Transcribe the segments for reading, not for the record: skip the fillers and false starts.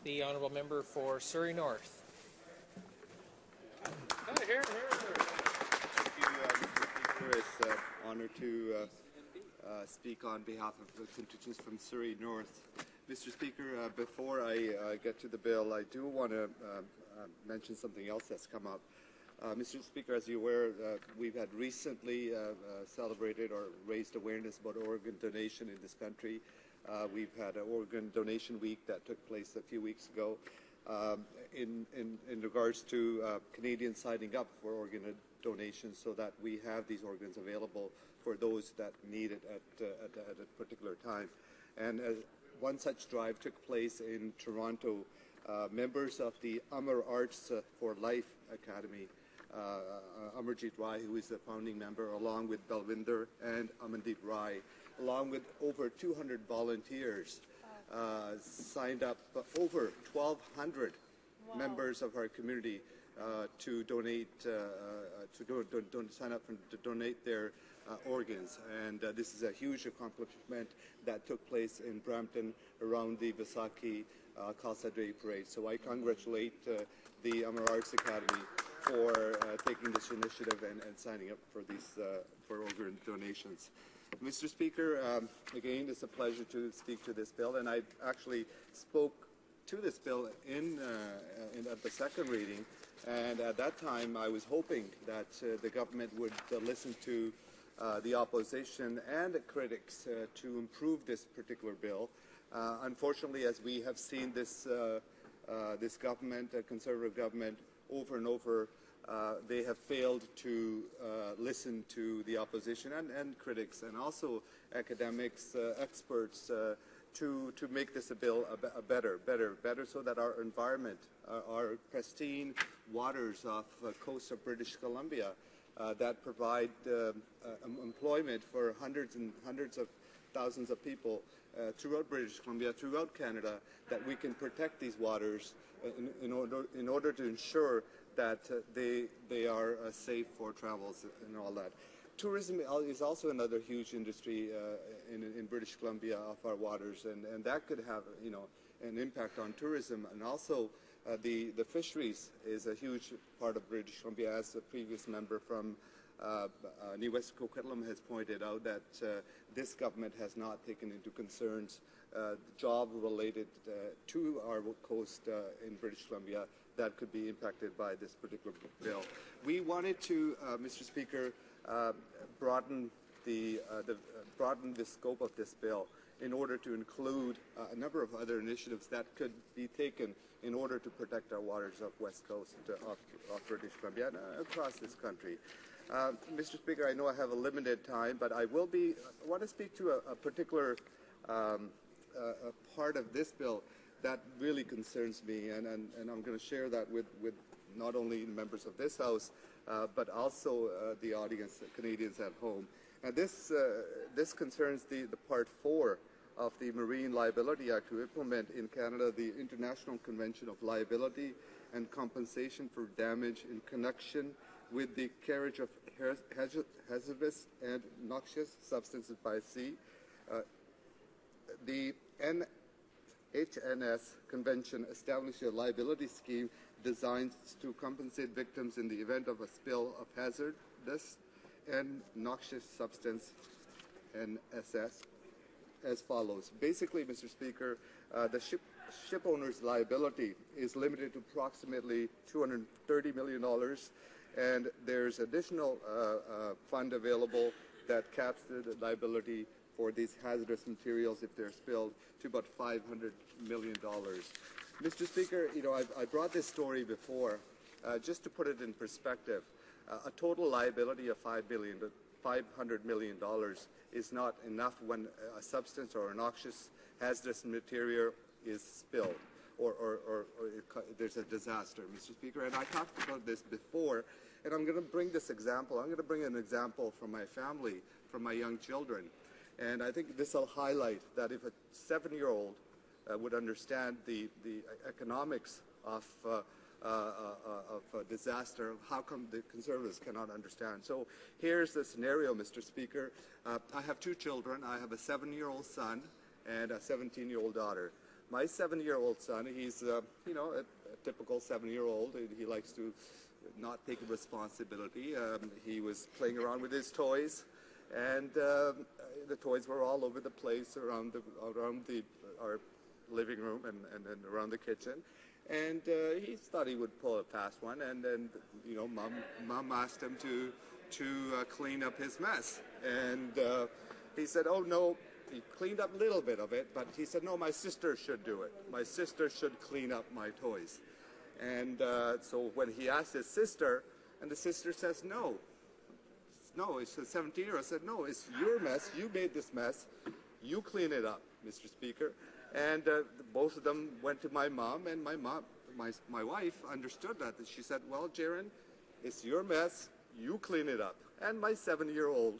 The Honourable Member for Surrey North. Here. Thank you, Mr. Speaker. It's an honour to speak on behalf of the constituents from Surrey North. Mr. Speaker, before I get to the bill, I do want to mention something else that's come up. Mr. Speaker, as you're aware, we've had recently celebrated or raised awareness about organ donation in this country. We've had an organ donation week that took place a few weeks ago. In regards to Canadians signing up for organ donations so that we have these organs available for those that need it at a particular time. And one such drive took place in Toronto. Members of the Amar Arts for Life Academy, Amarjit Rai, who is the founding member, along with Balwinder and Amandeep Rai, along with over 200 volunteers, signed up over 1,200 members of our community to donate, sign up to donate their organs. And this is a huge accomplishment that took place in Brampton around the Vaisakhi Khalsa Day Parade. So I congratulate the Amar Arts Academy for taking this initiative and signing up for these for organ donations. Mr. Speaker, again, it's a pleasure to speak to this bill, and I actually spoke to this bill at the second reading, and at that time I was hoping that the government would listen to the opposition and the critics to improve this particular bill. Unfortunately, as we have seen this government, a Conservative government, over and over, they have failed to listen to the opposition and critics and also academics, experts, to make this a bill better so that our environment, our pristine waters off the coast of British Columbia that provide employment for hundreds and hundreds of thousands of people throughout British Columbia, throughout Canada, that we can protect these waters in order to ensure that they are safe for travels and all that. Tourism is also another huge industry in British Columbia of our waters, and that could have an impact on tourism. And also the fisheries is a huge part of British Columbia, as the previous member from New West Coquitlam has pointed out, that this government has not taken into concerns job related to our coast in British Columbia that could be impacted by this particular bill. We wanted to, Mr. Speaker, broaden the scope of this bill in order to include a number of other initiatives that could be taken in order to protect our waters of West Coast of British Columbia and across this country. Mr. Speaker, I know I have a limited time, but I want to speak to a particular a part of this bill that really concerns me, and I'm going to share that with not only the members of this House, but also the audience, the Canadians at home. And this concerns the Part 4 of the Marine Liability Act to implement in Canada the International Convention of Liability and Compensation for Damage in connection with the carriage of hazardous and noxious substances by sea. The HNS Convention established a liability scheme designed to compensate victims in the event of a spill of hazardous and noxious substance, NSS, as follows. Basically, Mr. Speaker, the ship owner's liability is limited to approximately $230 million, and there's additional fund available that caps the liability for these hazardous materials if they're spilled to about $500 million. Mr. Speaker, I brought this story before just to put it in perspective. A total liability of $500 million is not enough when a substance or a noxious hazardous material is spilled or there's a disaster, Mr. Speaker. And I talked about this before, and I'm going to bring this example. I'm going to bring an example from my family, from my young children. And I think this will highlight that if a 7-year-old would understand the economics of a disaster, how come the Conservatives cannot understand? So here's the scenario, Mr. Speaker. I have 2 children. I have a 7-year-old son and a 17-year-old daughter. My 7-year-old son, he's a typical 7-year-old. He likes to not take responsibility. He was playing around with his toys, and the toys were all over the place around our living room and around the kitchen. And he thought he would pull it past one, and then mom asked him to clean up his mess, and he said, "Oh no." He cleaned up a little bit of it, but he said, "No, my sister should do it. My sister should clean up my toys." And so when he asked his sister, and the sister says, "No, it's the 17-year-old said, no, it's your mess. You made this mess. You clean it up, Mr. Speaker." And both of them went to my mom, and my wife understood that. And she said, "Well, Jaron, it's your mess. You clean it up." And my 7-year-old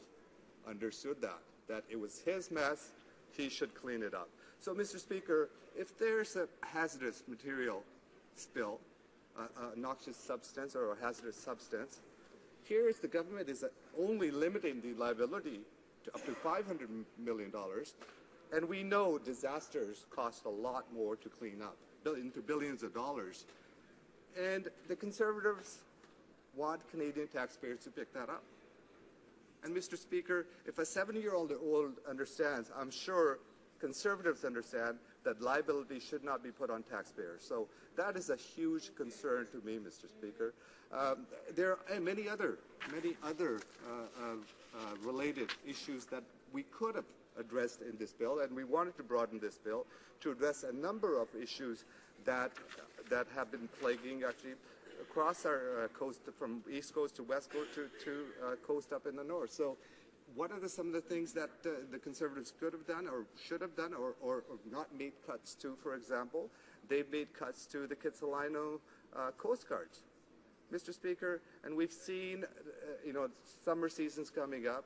understood that it was his mess. He should clean it up. So, Mr. Speaker, if there's a hazardous material spill, a noxious substance or a hazardous substance, here is the government is only limiting the liability to up to $500 million. And we know disasters cost a lot more to clean up, into billions of dollars. And the Conservatives want Canadian taxpayers to pick that up. And Mr. Speaker, if a 7-year-old understands, I'm sure Conservatives understand that liability should not be put on taxpayers. So that is a huge concern to me, Mr. Speaker. There are many other related issues that we could have addressed in this bill, and we wanted to broaden this bill to address a number of issues that have been plaguing actually across our coast, from east coast to west coast to coast up in the north. So what are some of the things that the Conservatives could have done or should have done or not made cuts to? For example, they've made cuts to the Kitsilano Coast Guards, Mr. Speaker, and we've seen summer seasons coming up.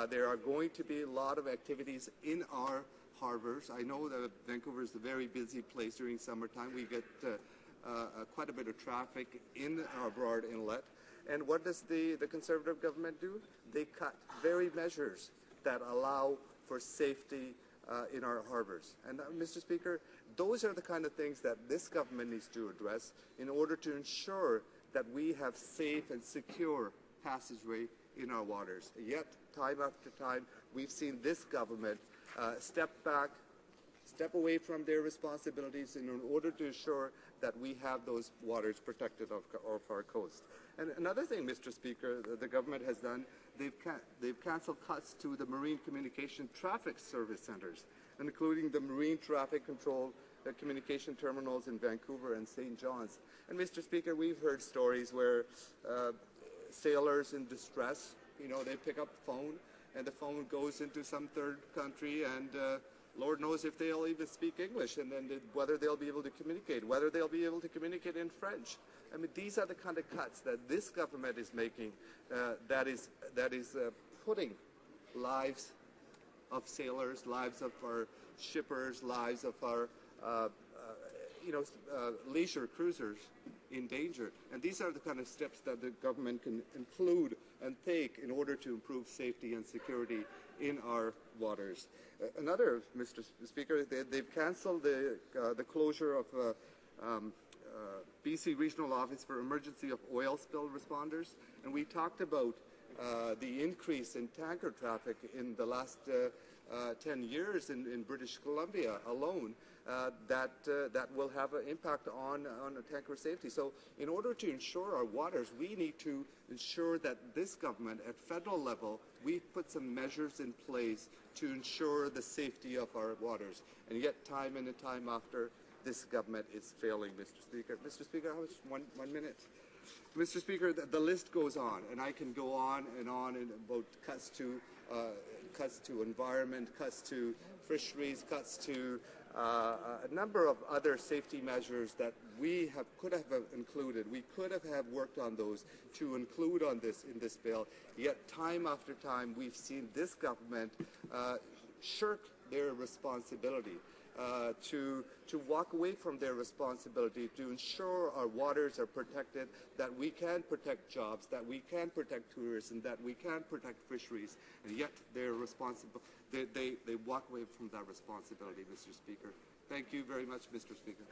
There are going to be a lot of activities in our harbors. I know that Vancouver is a very busy place during summertime. We get quite a bit of traffic in our Burrard Inlet. And what does the Conservative government do? They cut very measures that allow for safety in our harbors. And Mr. Speaker, those are the kind of things that this government needs to address in order to ensure that we have safe and secure passageway in our waters. Yet, time after time, we've seen this government step away from their responsibilities in order to ensure that we have those waters protected off our coast. And another thing, Mr. Speaker, the government has done, they've canceled cuts to the Marine Communication Traffic Service Centres, including the Marine Traffic Control communication terminals in Vancouver and St. John's. And Mr. Speaker, we've heard stories where sailors in distress, they pick up the phone, and the phone goes into some third country, and Lord knows if they'll even speak English, and then whether they'll be able to communicate, whether they'll be able to communicate in French. I mean, these are the kind of cuts that this government is making that is putting lives of sailors, lives of our shippers, lives of our leisure cruisers in danger. And these are the kind of steps that the government can include and take in order to improve safety and security in our waters. Another, Mr. Speaker, they've canceled the closure of BC Regional Office for Emergency of Oil Spill Responders, and we talked about the increase in tanker traffic in the last 10 years in British Columbia alone. That will have an impact on tanker safety. So in order to ensure our waters, we need to ensure that this government at federal level, we've put some measures in place to ensure the safety of our waters. And yet time in and time after, this government is failing, Mr. Speaker. Mr. Speaker, I have one minute. Mr. Speaker, the list goes on, and I can go on about cuts to environment, cuts to fisheries, cuts to a number of other safety measures that we could have included. We could have worked on those to include in this bill. Yet time after time, we've seen this government shirk their responsibility. To walk away from their responsibility to ensure our waters are protected, that we can protect jobs, that we can protect tourism, that we can protect fisheries, and yet they're responsible. They walk away from that responsibility, Mr. Speaker. Thank you very much, Mr. Speaker.